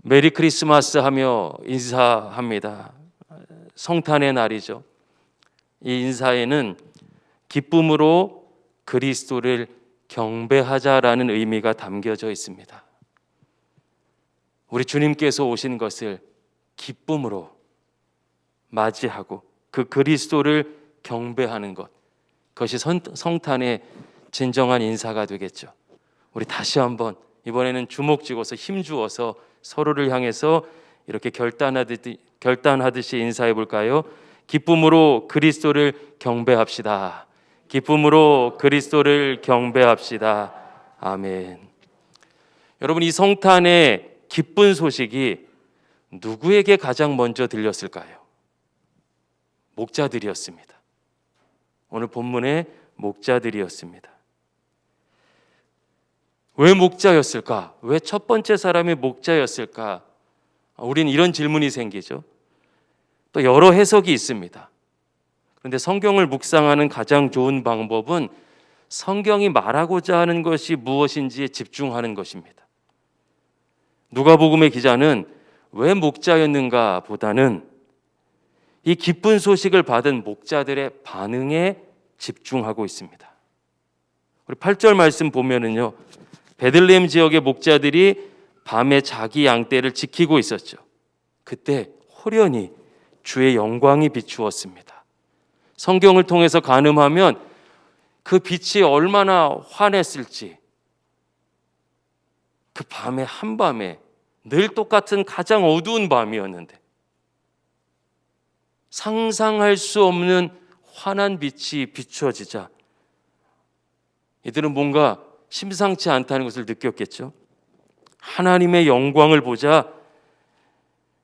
메리 크리스마스 하며 인사합니다. 성탄의 날이죠. 이 인사에는 기쁨으로 그리스도를 경배하자라는 의미가 담겨져 있습니다. 우리 주님께서 오신 것을 기쁨으로 맞이하고 그 그리스도를 경배하는 것, 그것이 성탄의 진정한 인사가 되겠죠. 우리 다시 한번 이번에는 주먹 쥐고서 힘주어서 서로를 향해서 이렇게 결단하듯이 인사해 볼까요? 기쁨으로 그리스도를 경배합시다. 기쁨으로 그리스도를 경배합시다. 아멘. 여러분, 이 성탄의 기쁜 소식이 누구에게 가장 먼저 들렸을까요? 목자들이었습니다. 오늘 본문의 목자들이었습니다. 왜 목자였을까? 왜 첫 번째 사람이 목자였을까? 우리는 이런 질문이 생기죠. 또 여러 해석이 있습니다. 그런데 성경을 묵상하는 가장 좋은 방법은 성경이 말하고자 하는 것이 무엇인지에 집중하는 것입니다. 누가복음의 기자는 왜 목자였는가 보다는 이 기쁜 소식을 받은 목자들의 반응에 집중하고 있습니다. 우리 8절 말씀 보면은요, 베들레헴 지역의 목자들이 밤에 자기 양떼를 지키고 있었죠. 그때 호련히 주의 영광이 비추었습니다. 성경을 통해서 가늠하면 그 빛이 얼마나 환했을지, 그 밤에 한밤에 늘 똑같은 가장 어두운 밤이었는데 상상할 수 없는 환한 빛이 비추어지자 이들은 뭔가 심상치 않다는 것을 느꼈겠죠. 하나님의 영광을 보자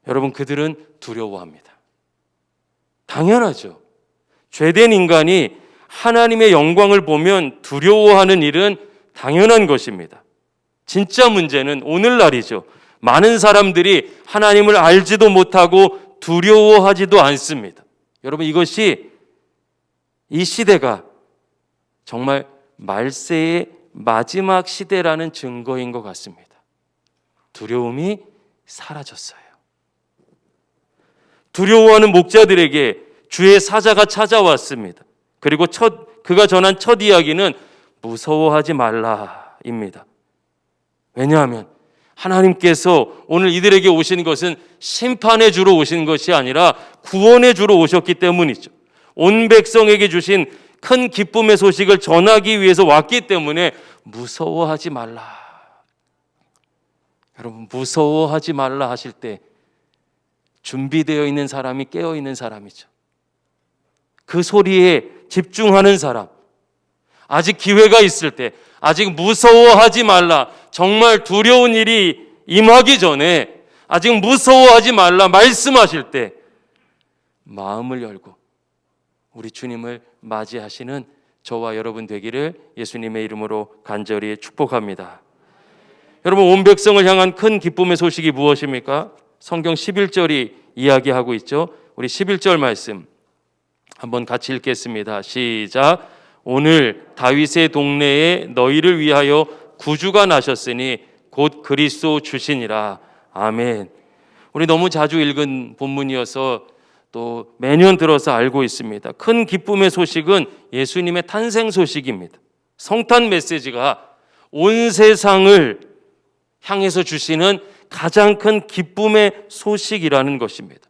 여러분, 그들은 두려워합니다. 당연하죠. 죄된 인간이 하나님의 영광을 보면 두려워하는 일은 당연한 것입니다. 진짜 문제는 오늘날이죠. 많은 사람들이 하나님을 알지도 못하고 두려워하지도 않습니다. 여러분, 이것이 이 시대가 정말 말세의 마지막 시대라는 증거인 것 같습니다. 두려움이 사라졌어요. 두려워하는 목자들에게 주의 사자가 찾아왔습니다. 그리고 그가 전한 첫 이야기는 무서워하지 말라입니다. 왜냐하면 하나님께서 오늘 이들에게 오신 것은 심판해 주러 오신 것이 아니라 구원해 주러 오셨기 때문이죠. 온 백성에게 주신 큰 기쁨의 소식을 전하기 위해서 왔기 때문에 무서워하지 말라. 여러분, 무서워하지 말라 하실 때 준비되어 있는 사람이 깨어 있는 사람이죠. 그 소리에 집중하는 사람, 아직 기회가 있을 때, 아직 무서워하지 말라, 정말 두려운 일이 임하기 전에 아직 무서워하지 말라 말씀하실 때 마음을 열고 우리 주님을 맞이하시는 저와 여러분 되기를 예수님의 이름으로 간절히 축복합니다. 여러분, 온 백성을 향한 큰 기쁨의 소식이 무엇입니까? 성경 11절이 이야기하고 있죠. 우리 11절 말씀 한번 같이 읽겠습니다. 시작. 오늘 다윗의 동네에 너희를 위하여 구주가 나셨으니 곧 그리스도 주시니라. 아멘. 우리 너무 자주 읽은 본문이어서 또 매년 들어서 알고 있습니다. 큰 기쁨의 소식은 예수님의 탄생 소식입니다. 성탄 메시지가 온 세상을 향해서 주시는 가장 큰 기쁨의 소식이라는 것입니다.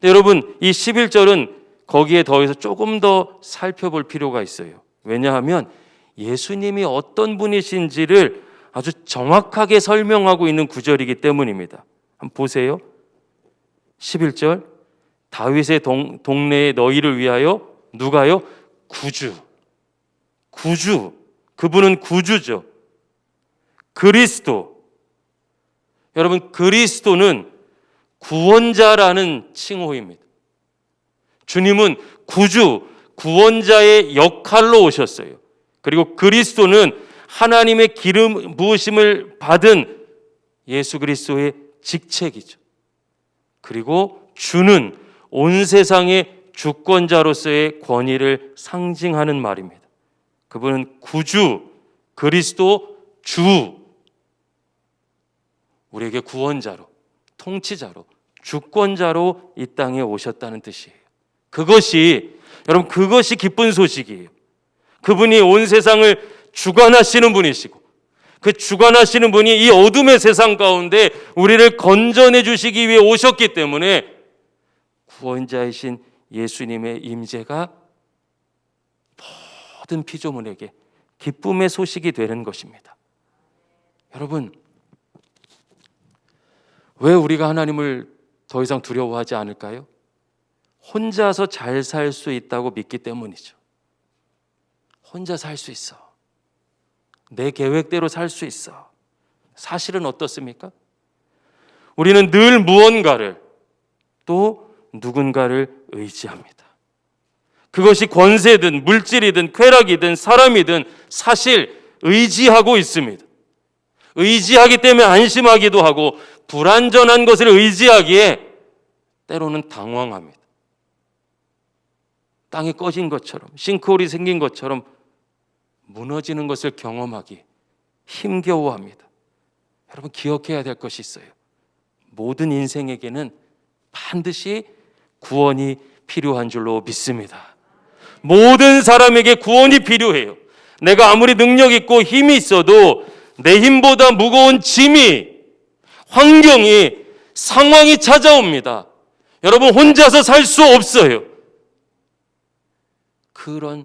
여러분, 이 11절은 거기에 더해서 조금 더 살펴볼 필요가 있어요. 왜냐하면 예수님이 어떤 분이신지를 아주 정확하게 설명하고 있는 구절이기 때문입니다. 한번 보세요. 11절, 다윗의 동네에 너희를 위하여 누가요? 구주. 그분은 구주죠. 그리스도. 여러분, 그리스도는 구원자라는 칭호입니다. 주님은 구주, 구원자의 역할로 오셨어요. 그리고 그리스도는 하나님의 기름 부으심을 받은 예수 그리스도의 직책이죠. 그리고 주는 온 세상의 주권자로서의 권위를 상징하는 말입니다. 그분은 구주, 그리스도, 주. 우리에게 구원자로, 통치자로, 주권자로 이 땅에 오셨다는 뜻이에요. 여러분, 그것이 기쁜 소식이에요. 그분이 온 세상을 주관하시는 분이시고, 그 주관하시는 분이 이 어둠의 세상 가운데 우리를 건져내 주시기 위해 오셨기 때문에 구원자이신 예수님의 임재가 모든 피조물에게 기쁨의 소식이 되는 것입니다. 여러분, 왜 우리가 하나님을 더 이상 두려워하지 않을까요? 혼자서 잘 살 수 있다고 믿기 때문이죠. 혼자 살 수 있어. 내 계획대로 살 수 있어. 사실은 어떻습니까? 우리는 늘 무언가를, 또 누군가를 의지합니다. 그것이 권세든 물질이든 쾌락이든 사람이든 사실 의지하고 있습니다. 의지하기 때문에 안심하기도 하고, 불완전한 것을 의지하기에 때로는 당황합니다. 땅이 꺼진 것처럼, 싱크홀이 생긴 것처럼 무너지는 것을 경험하기 힘겨워합니다. 여러분, 기억해야 될 것이 있어요. 모든 인생에게는 반드시 구원이 필요한 줄로 믿습니다. 모든 사람에게 구원이 필요해요. 내가 아무리 능력 있고 힘이 있어도 내 힘보다 무거운 짐이, 환경이, 상황이 찾아옵니다. 여러분, 혼자서 살 수 없어요. 그런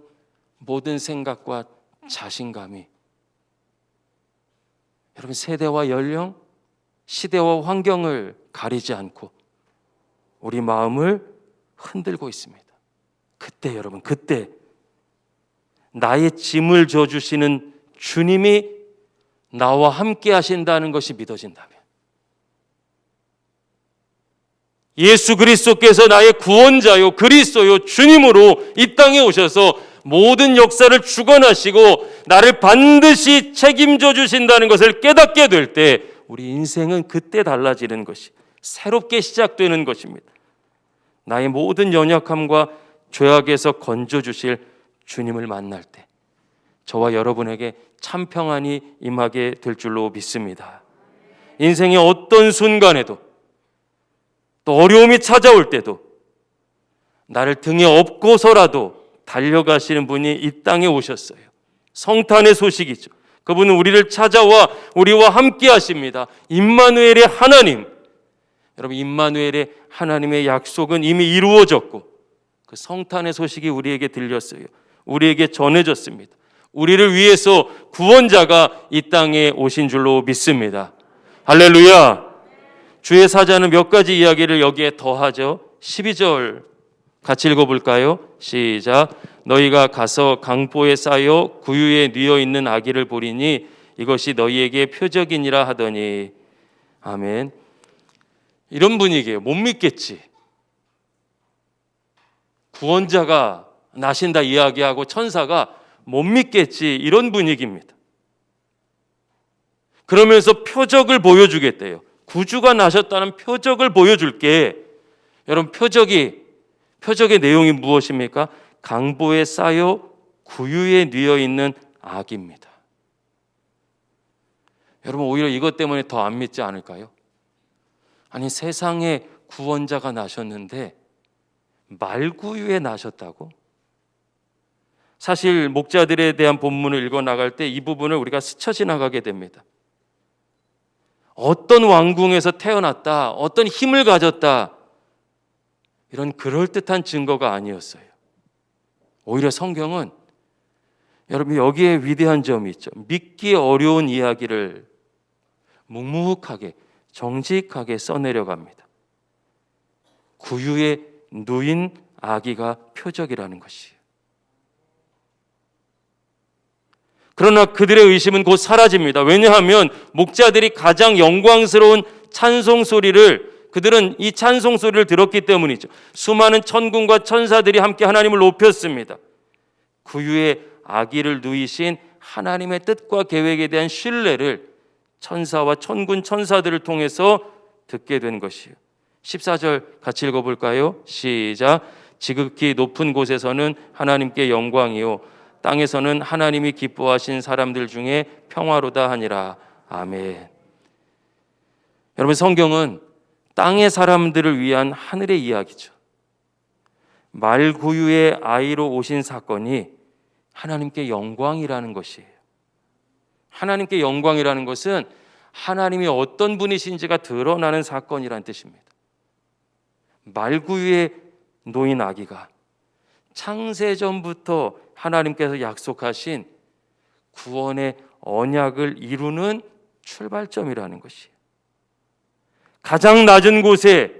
모든 생각과 자신감이 여러분, 세대와 연령, 시대와 환경을 가리지 않고 우리 마음을 흔들고 있습니다. 그때 여러분, 그때 나의 짐을 져주시는 주님이 나와 함께 하신다는 것이 믿어진다면, 예수 그리스도께서 나의 구원자요, 그리스도요, 주님으로 이 땅에 오셔서 모든 역사를 주관하시고 나를 반드시 책임져 주신다는 것을 깨닫게 될 때 우리 인생은 그때 달라지는 것이, 새롭게 시작되는 것입니다. 나의 모든 연약함과 죄악에서 건져주실 주님을 만날 때 저와 여러분에게 참 평안이 임하게 될 줄로 믿습니다. 인생의 어떤 순간에도, 또 어려움이 찾아올 때도 나를 등에 업고서라도 달려가시는 분이 이 땅에 오셨어요. 성탄의 소식이죠. 그분은 우리를 찾아와 우리와 함께 하십니다. 임마누엘의 하나님. 여러분, 임마누엘의 하나님의 약속은 이미 이루어졌고 그 성탄의 소식이 우리에게 들렸어요. 우리에게 전해졌습니다. 우리를 위해서 구원자가 이 땅에 오신 줄로 믿습니다. 할렐루야. 주의 사자는 몇 가지 이야기를 여기에 더하죠. 12절 같이 읽어볼까요? 시작. 너희가 가서 강보에 쌓여 구유에 뉘어 있는 아기를 보리니 이것이 너희에게 표적이니라 하더니. 아멘. 이런 분위기예요. 못 믿겠지. 구원자가 나신다 이야기하고 천사가 못 믿겠지, 이런 분위기입니다. 그러면서 표적을 보여주겠대요. 구주가 나셨다는 표적을 보여줄게. 여러분, 표적의 내용이 무엇입니까? 강보에 쌓여 구유에 뉘어 있는 아기입니다. 여러분, 오히려 이것 때문에 더 안 믿지 않을까요? 아니, 세상에 구원자가 나셨는데 말구유에 나셨다고? 사실 목자들에 대한 본문을 읽어 나갈 때 이 부분을 우리가 스쳐 지나가게 됩니다. 어떤 왕궁에서 태어났다, 어떤 힘을 가졌다, 이런 그럴듯한 증거가 아니었어요. 오히려 성경은 여러분, 여기에 위대한 점이 있죠. 믿기 어려운 이야기를 묵묵하게, 정직하게 써내려갑니다. 구유에 누인 아기가 표적이라는 것이에요. 그러나 그들의 의심은 곧 사라집니다. 왜냐하면 목자들이 가장 영광스러운 찬송 소리를, 그들은 이 찬송 소리를 들었기 때문이죠. 수많은 천군과 천사들이 함께 하나님을 높였습니다. 구유에 아기를 누이신 하나님의 뜻과 계획에 대한 신뢰를 천사와 천군 천사들을 통해서 듣게 된 것이에요. 14절 같이 읽어볼까요? 시작. 지극히 높은 곳에서는 하나님께 영광이요, 땅에서는 하나님이 기뻐하신 사람들 중에 평화로다 하니라. 아멘. 여러분, 성경은 땅의 사람들을 위한 하늘의 이야기죠. 말구유의 아이로 오신 사건이 하나님께 영광이라는 것이에요. 하나님께 영광이라는 것은 하나님이 어떤 분이신지가 드러나는 사건이라는 뜻입니다. 말구유에 놓인 아기가 창세전부터 하나님께서 약속하신 구원의 언약을 이루는 출발점이라는 것이에요. 가장 낮은 곳에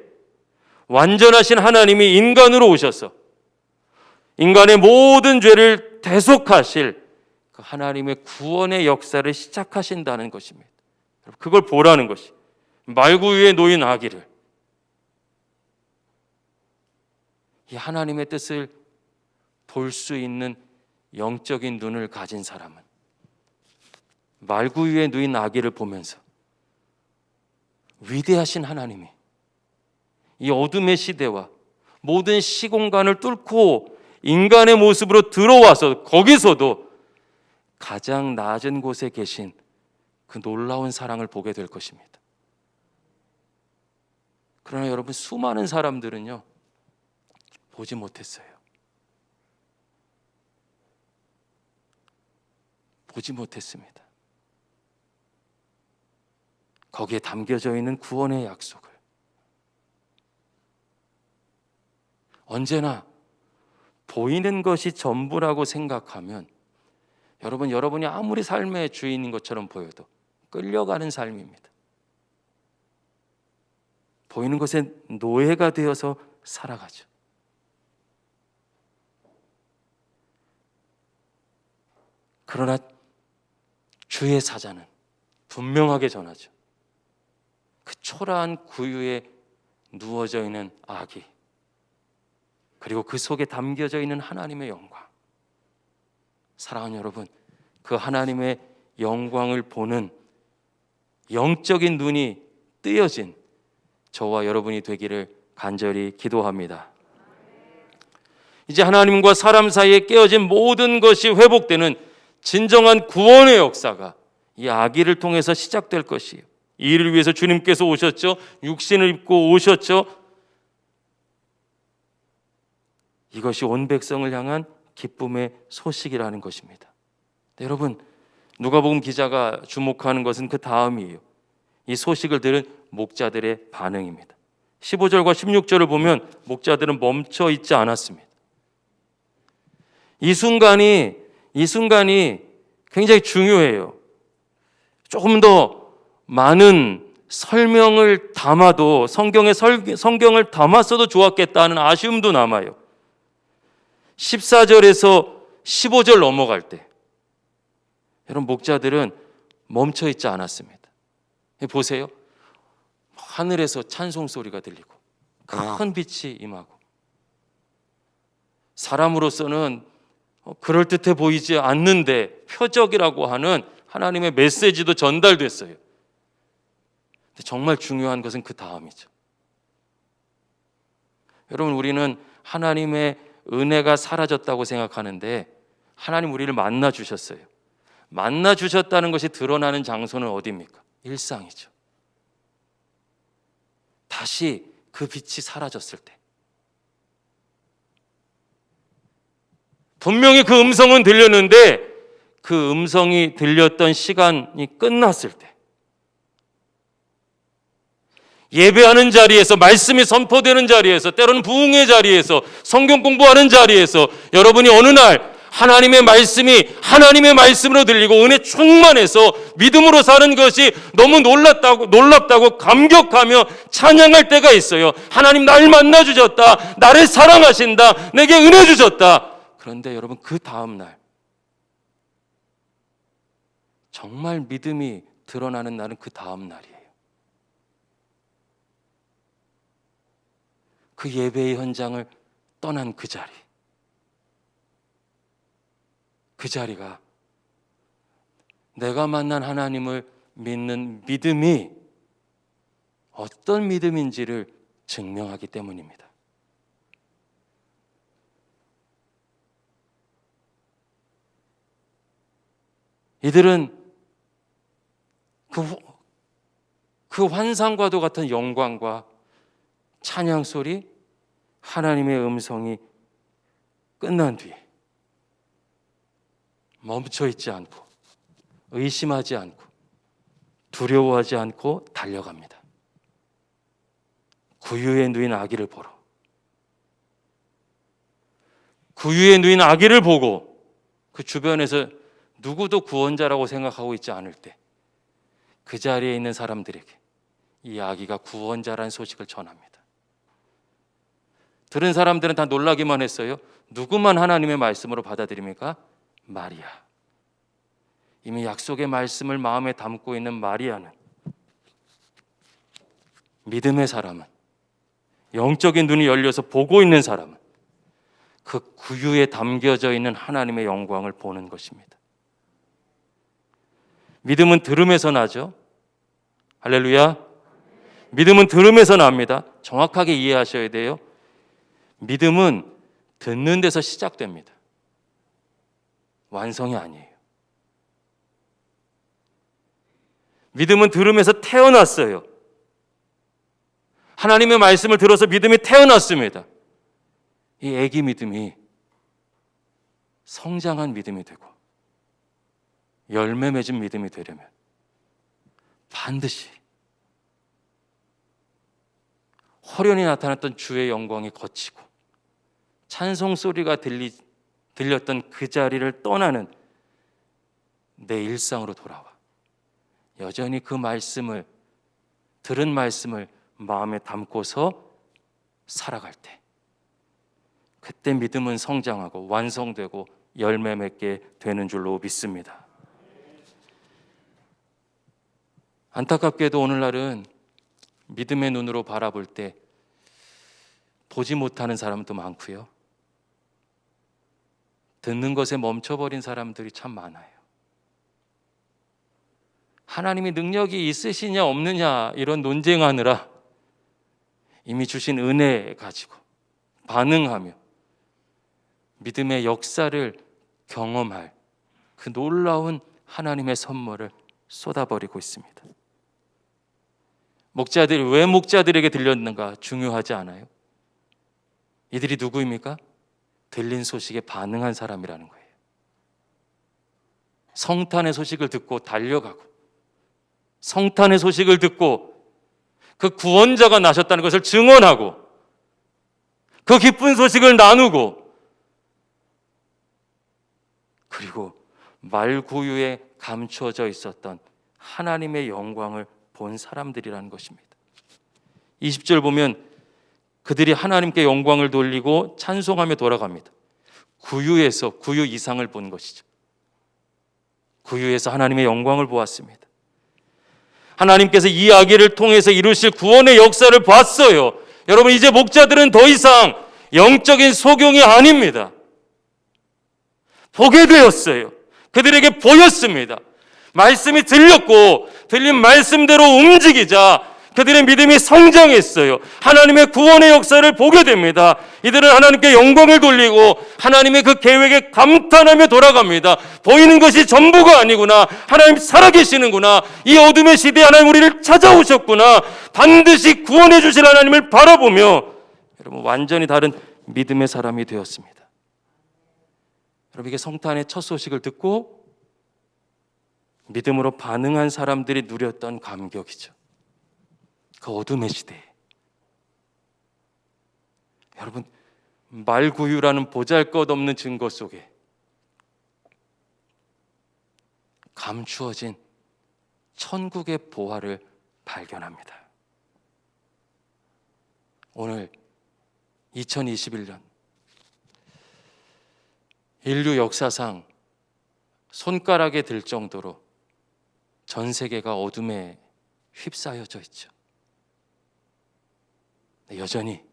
완전하신 하나님이 인간으로 오셔서 인간의 모든 죄를 대속하실 그 하나님의 구원의 역사를 시작하신다는 것입니다. 그걸 보라는 것이, 말구유에 놓인 아기를, 이 하나님의 뜻을 볼 수 있는 영적인 눈을 가진 사람은 말구유에 놓인 아기를 보면서 위대하신 하나님이 이 어둠의 시대와 모든 시공간을 뚫고 인간의 모습으로 들어와서 거기서도 가장 낮은 곳에 계신 그 놀라운 사랑을 보게 될 것입니다. 그러나 여러분, 수많은 사람들은요, 보지 못했어요. 보지 못했습니다. 거기에 담겨져 있는 구원의 약속을. 언제나 보이는 것이 전부라고 생각하면 여러분, 여러분이 아무리 삶의 주인인 것처럼 보여도 끌려가는 삶입니다. 보이는 것에 노예가 되어서 살아가죠. 그러나 주의 사자는 분명하게 전하죠. 그 초라한 구유에 누워져 있는 아기, 그리고 그 속에 담겨져 있는 하나님의 영광. 사랑하는 여러분, 그 하나님의 영광을 보는 영적인 눈이 뜨여진 저와 여러분이 되기를 간절히 기도합니다. 이제 하나님과 사람 사이에 깨어진 모든 것이 회복되는 진정한 구원의 역사가 이 아기를 통해서 시작될 것이에요. 이 일을 위해서 주님께서 오셨죠. 육신을 입고 오셨죠. 이것이 온 백성을 향한 기쁨의 소식이라는 것입니다. 여러분, 누가복음 기자가 주목하는 것은 그 다음이에요. 이 소식을 들은 목자들의 반응입니다. 15절과 16절을 보면 목자들은 멈춰 있지 않았습니다. 이 순간이 굉장히 중요해요. 조금 더 많은 설명을 담아도, 성경을 담았어도 좋았겠다는 아쉬움도 남아요. 14절에서 15절 넘어갈 때 여러분, 목자들은 멈춰 있지 않았습니다. 보세요. 하늘에서 찬송 소리가 들리고 큰 빛이 임하고, 사람으로서는 그럴듯해 보이지 않는데 표적이라고 하는 하나님의 메시지도 전달됐어요. 정말 중요한 것은 그 다음이죠. 여러분, 우리는 하나님의 은혜가 사라졌다고 생각하는데 하나님 우리를 만나 주셨어요. 만나 주셨다는 것이 드러나는 장소는 어디입니까? 일상이죠. 다시 그 빛이 사라졌을 때, 분명히 그 음성은 들렸는데 그 음성이 들렸던 시간이 끝났을 때, 예배하는 자리에서, 말씀이 선포되는 자리에서, 때로는 부흥의 자리에서, 성경 공부하는 자리에서 여러분이 어느 날 하나님의 말씀이 하나님의 말씀으로 들리고 은혜 충만해서 믿음으로 사는 것이 너무 놀랍다고 감격하며 찬양할 때가 있어요. 하나님 날 만나 주셨다. 나를 사랑하신다. 내게 은혜 주셨다. 그런데 여러분, 그 다음 날, 정말 믿음이 드러나는 날은 그 다음 날이에요. 그 예배의 현장을 떠난 그 자리, 그 자리가 내가 만난 하나님을 믿는 믿음이 어떤 믿음인지를 증명하기 때문입니다. 이들은 그 환상과도 같은 영광과 찬양 소리, 하나님의 음성이 끝난 뒤에 멈춰 있지 않고 의심하지 않고 두려워하지 않고 달려갑니다. 구유에 누인 아기를 보러. 구유에 누인 아기를 보고 그 주변에서 누구도 구원자라고 생각하고 있지 않을 때 그 자리에 있는 사람들에게 이 아기가 구원자라는 소식을 전합니다. 들은 사람들은 다 놀라기만 했어요. 누구만 하나님의 말씀으로 받아들입니까? 마리아. 이미 약속의 말씀을 마음에 담고 있는 마리아는, 믿음의 사람은, 영적인 눈이 열려서 보고 있는 사람은 그 구유에 담겨져 있는 하나님의 영광을 보는 것입니다. 믿음은 들음에서 나죠. 할렐루야. 믿음은 들음에서 납니다. 정확하게 이해하셔야 돼요. 믿음은 듣는 데서 시작됩니다. 완성이 아니에요. 믿음은 들음에서 태어났어요. 하나님의 말씀을 들어서 믿음이 태어났습니다. 이 애기 믿음이 성장한 믿음이 되고 열매 맺은 믿음이 되려면 반드시 호련히 나타났던 주의 영광이 거치고 찬송 소리가 들렸던 그 자리를 떠나는 내 일상으로 돌아와 여전히 그 말씀을, 들은 말씀을 마음에 담고서 살아갈 때, 그때 믿음은 성장하고 완성되고 열매 맺게 되는 줄로 믿습니다. 안타깝게도 오늘날은 믿음의 눈으로 바라볼 때 보지 못하는 사람도 많고요, 듣는 것에 멈춰버린 사람들이 참 많아요. 하나님이 능력이 있으시냐 없느냐 이런 논쟁하느라 이미 주신 은혜 가지고 반응하며 믿음의 역사를 경험할 그 놀라운 하나님의 선물을 쏟아버리고 있습니다. 목자들이 왜 목자들에게 들렸는가 중요하지 않아요. 이들이 누구입니까? 들린 소식에 반응한 사람이라는 거예요. 성탄의 소식을 듣고 달려가고, 성탄의 소식을 듣고 그 구원자가 나셨다는 것을 증언하고, 그 기쁜 소식을 나누고, 그리고 말구유에 감추어져 있었던 하나님의 영광을 본 사람들이라는 것입니다. 20절 보면 그들이 하나님께 영광을 돌리고 찬송하며 돌아갑니다. 구유에서 구유 이상을 본 것이죠. 구유에서 하나님의 영광을 보았습니다. 하나님께서 이 아기를 통해서 이루실 구원의 역사를 봤어요. 여러분, 이제 목자들은 더 이상 영적인 소경이 아닙니다. 보게 되었어요. 그들에게 보였습니다. 말씀이 들렸고 들린 말씀대로 움직이자 그들의 믿음이 성장했어요. 하나님의 구원의 역사를 보게 됩니다. 이들은 하나님께 영광을 돌리고 하나님의 그 계획에 감탄하며 돌아갑니다. 보이는 것이 전부가 아니구나. 하나님 살아계시는구나. 이 어둠의 시대에 하나님 우리를 찾아오셨구나. 반드시 구원해 주실 하나님을 바라보며 여러분 완전히 다른 믿음의 사람이 되었습니다. 여러분, 이게 성탄의 첫 소식을 듣고 믿음으로 반응한 사람들이 누렸던 감격이죠. 그 어둠의 시대에 여러분, 말구유라는 보잘것없는 증거 속에 감추어진 천국의 보화를 발견합니다. 오늘 2021년 인류 역사상 손가락에 들 정도로 전 세계가 어둠에 휩싸여져 있죠. 여전히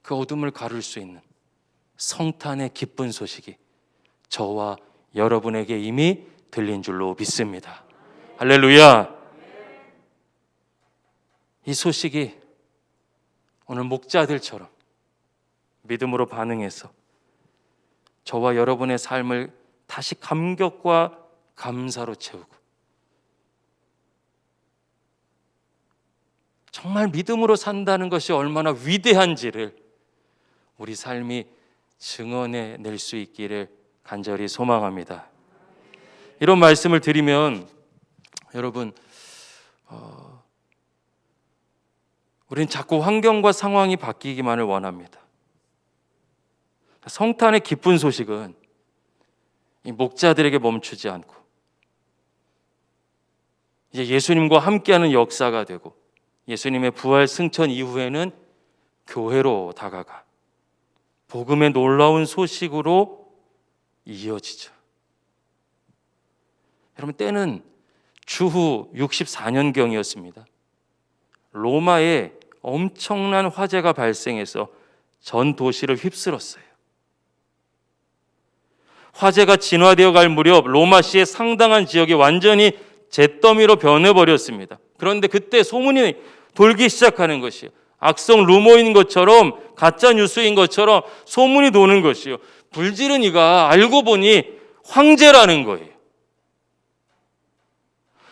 그 어둠을 가를 수 있는 성탄의 기쁜 소식이 저와 여러분에게 이미 들린 줄로 믿습니다. 할렐루야. 이 소식이 오늘 목자들처럼 믿음으로 반응해서 저와 여러분의 삶을 다시 감격과 감사로 채우고 정말 믿음으로 산다는 것이 얼마나 위대한지를 우리 삶이 증언해 낼 수 있기를 간절히 소망합니다. 이런 말씀을 드리면 여러분, 우리는 자꾸 환경과 상황이 바뀌기만을 원합니다. 성탄의 기쁜 소식은 이 목자들에게 멈추지 않고 이제 예수님과 함께하는 역사가 되고 예수님의 부활 승천 이후에는 교회로 다가가 복음의 놀라운 소식으로 이어지죠. 여러분, 때는 주후 64년경이었습니다. 로마에 엄청난 화재가 발생해서 전 도시를 휩쓸었어요. 화재가 진화되어 갈 무렵 로마시의 상당한 지역이 완전히 잿더미로 변해버렸습니다. 그런데 그때 소문이 돌기 시작하는 것이에요. 악성 루머인 것처럼 가짜 뉴스인 것처럼 소문이 도는 것이요. 불지른 이가 알고 보니 황제라는 거예요.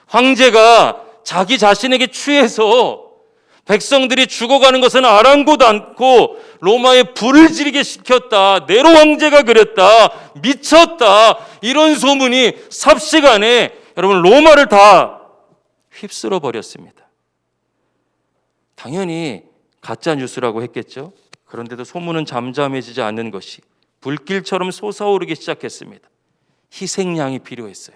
황제가 자기 자신에게 취해서 백성들이 죽어가는 것은 아랑곳 않고 로마에 불을 지르게 시켰다. 네로 황제가 그랬다. 미쳤다. 이런 소문이 삽시간에 여러분 로마를 다 휩쓸어 버렸습니다. 당연히 가짜 뉴스라고 했겠죠. 그런데도 소문은 잠잠해지지 않는 것이 불길처럼 솟아오르기 시작했습니다. 희생양이 필요했어요.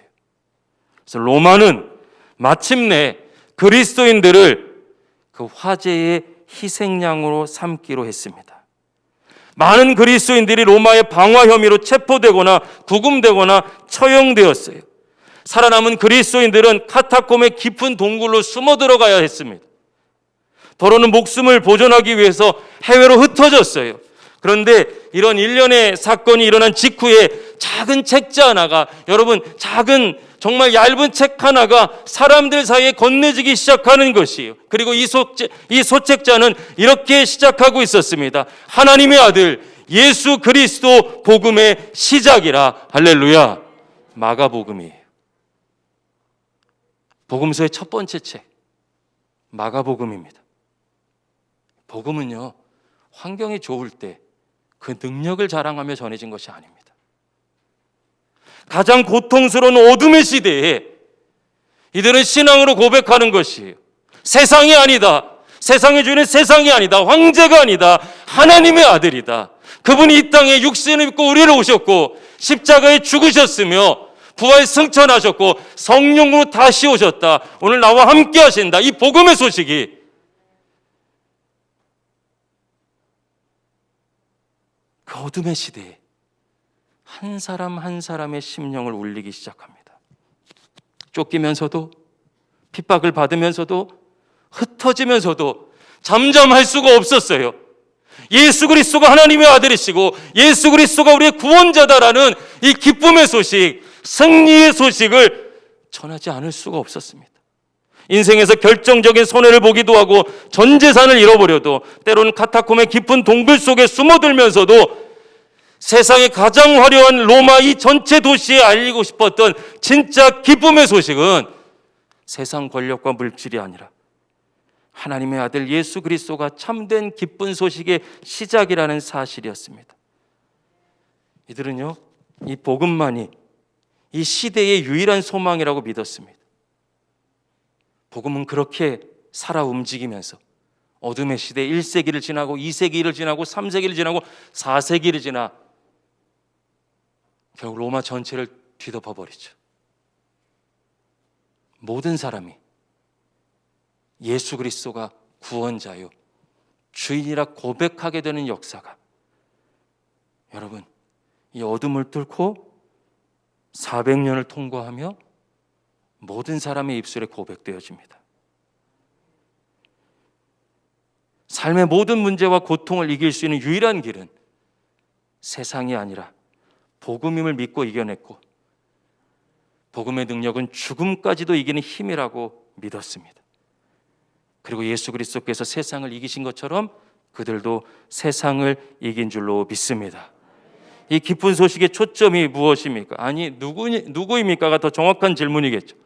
그래서 로마는 마침내 그리스도인들을 그 화재의 희생양으로 삼기로 했습니다. 많은 그리스도인들이 로마의 방화 혐의로 체포되거나 구금되거나 처형되었어요. 살아남은 그리스도인들은 카타콤의 깊은 동굴로 숨어 들어가야 했습니다. 더러는 목숨을 보존하기 위해서 해외로 흩어졌어요. 그런데 이런 일련의 사건이 일어난 직후에 작은 책자 하나가, 여러분, 작은 정말 얇은 책 하나가 사람들 사이에 건네지기 시작하는 것이에요. 그리고 이 소책자는 이렇게 시작하고 있었습니다. 하나님의 아들 예수 그리스도 복음의 시작이라. 할렐루야. 마가복음이에요. 복음서의 첫 번째 책 마가복음입니다. 복음은요, 환경이 좋을 때 그 능력을 자랑하며 전해진 것이 아닙니다. 가장 고통스러운 어둠의 시대에 이들은 신앙으로 고백하는 것이에요. 세상이 아니다. 세상의 주인은 세상이 아니다. 황제가 아니다. 하나님의 아들이다. 그분이 이 땅에 육신을 입고 우리를 오셨고 십자가에 죽으셨으며 부활 승천하셨고 성령으로 다시 오셨다. 오늘 나와 함께 하신다. 이 복음의 소식이 그 어둠의 시대에 한 사람 한 사람의 심령을 울리기 시작합니다. 쫓기면서도 핍박을 받으면서도 흩어지면서도 잠잠할 수가 없었어요. 예수 그리스도가 하나님의 아들이시고 예수 그리스도가 우리의 구원자다라는 이 기쁨의 소식, 승리의 소식을 전하지 않을 수가 없었습니다. 인생에서 결정적인 손해를 보기도 하고 전 재산을 잃어버려도 때로는 카타콤의 깊은 동굴 속에 숨어들면서도 세상의 가장 화려한 로마 이 전체 도시에 알리고 싶었던 진짜 기쁨의 소식은 세상 권력과 물질이 아니라 하나님의 아들 예수 그리스도가 참된 기쁜 소식의 시작이라는 사실이었습니다. 이들은요, 이 복음만이 이 시대의 유일한 소망이라고 믿었습니다. 복음은 그렇게 살아 움직이면서 어둠의 시대 1세기를 지나고 2세기를 지나고 3세기를 지나고 4세기를 지나 결국 로마 전체를 뒤덮어버리죠. 모든 사람이 예수 그리스도가 구원자요 주인이라 고백하게 되는 역사가, 여러분, 이 어둠을 뚫고 400년을 통과하며 모든 사람의 입술에 고백되어집니다. 삶의 모든 문제와 고통을 이길 수 있는 유일한 길은 세상이 아니라 복음임을 믿고 이겨냈고, 복음의 능력은 죽음까지도 이기는 힘이라고 믿었습니다. 그리고 예수 그리스도께서 세상을 이기신 것처럼 그들도 세상을 이긴 줄로 믿습니다. 이 기쁜 소식의 초점이 무엇입니까? 아니, 누구입니까가 더 정확한 질문이겠죠.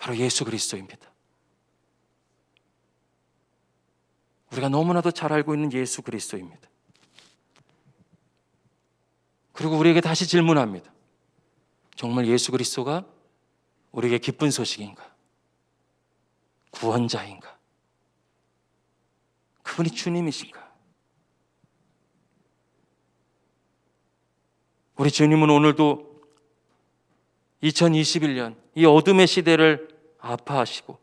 바로 예수 그리스도입니다. 우리가 너무나도 잘 알고 있는 예수 그리스도입니다. 그리고 우리에게 다시 질문합니다. 정말 예수 그리스도가 우리에게 기쁜 소식인가? 구원자인가? 그분이 주님이신가? 우리 주님은 오늘도 2021년 이 어둠의 시대를 아파하시고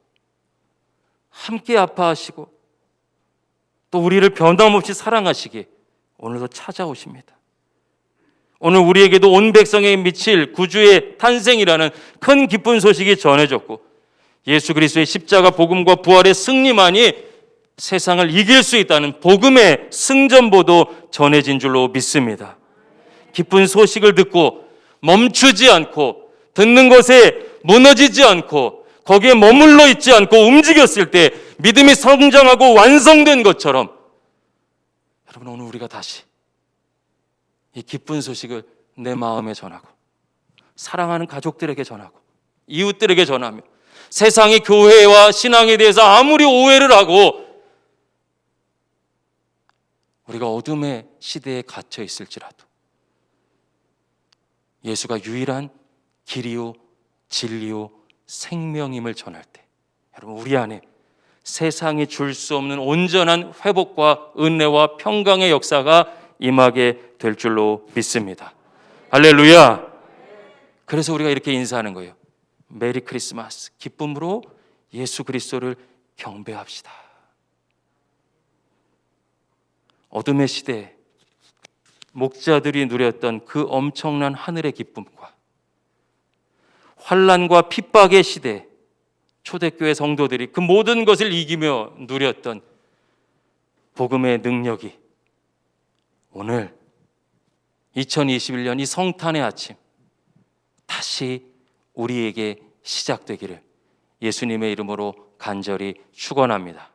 함께 아파하시고 또 우리를 변함없이 사랑하시기에 오늘도 찾아오십니다. 오늘 우리에게도 온 백성에 미칠 구주의 탄생이라는 큰 기쁜 소식이 전해졌고 예수 그리스도의 십자가 복음과 부활의 승리만이 세상을 이길 수 있다는 복음의 승전보도 전해진 줄로 믿습니다. 기쁜 소식을 듣고 멈추지 않고 듣는 것에 무너지지 않고 거기에 머물러 있지 않고 움직였을 때 믿음이 성장하고 완성된 것처럼 여러분 오늘 우리가 다시 이 기쁜 소식을 내 마음에 전하고 사랑하는 가족들에게 전하고 이웃들에게 전하며 세상이 교회와 신앙에 대해서 아무리 오해를 하고 우리가 어둠의 시대에 갇혀 있을지라도 예수가 유일한 길이요 진리요 생명임을 전할 때 여러분 우리 안에 세상이 줄 수 없는 온전한 회복과 은혜와 평강의 역사가 임하게 될 줄로 믿습니다. 할렐루야. 그래서 우리가 이렇게 인사하는 거예요. 메리 크리스마스. 기쁨으로 예수 그리스도를 경배합시다. 어둠의 시대에 목자들이 누렸던 그 엄청난 하늘의 기쁨과 환난과 핍박의 시대 초대교회 성도들이 그 모든 것을 이기며 누렸던 복음의 능력이 오늘 2021년 이 성탄의 아침 다시 우리에게 시작되기를 예수님의 이름으로 간절히 축원합니다.